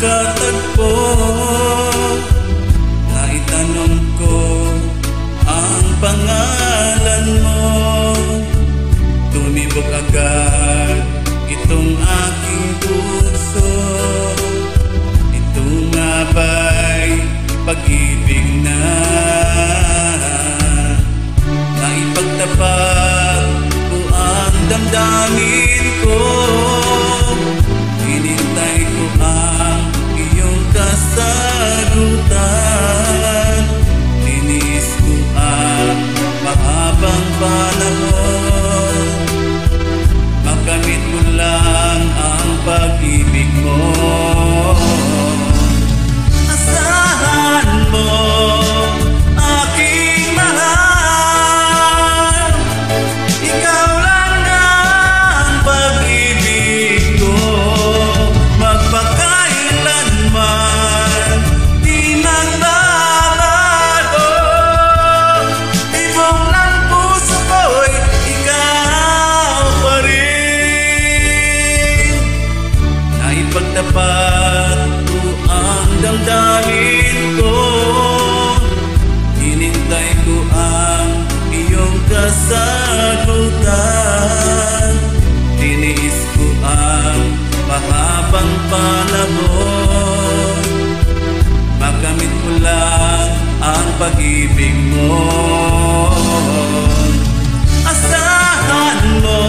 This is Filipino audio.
nagkatagpo, naitanong ko ang pangalan mo. Tumibok agad itong aking puso. Ito nga ba'y pag-ibig na naipagtapat ko ang damdamin ko? Hinintay ko ang iyong kasagutan. Tinis ko ang mahabang panahon. Makamit mo lang ang pag-ibig mo. Asahan mo, aking mahal, ikaw lang ang pag-ibig ko. Magpakailanman di magbabago. Tibok ng puso ko'y ikaw pa rin. Naipagtapat ko ang damdamin ko. Hinintay ko ang iyong kasagutan. Tiniis ko ang mahabang panahon. Makamit mo lang ang pag-ibig mo. Asahan mo,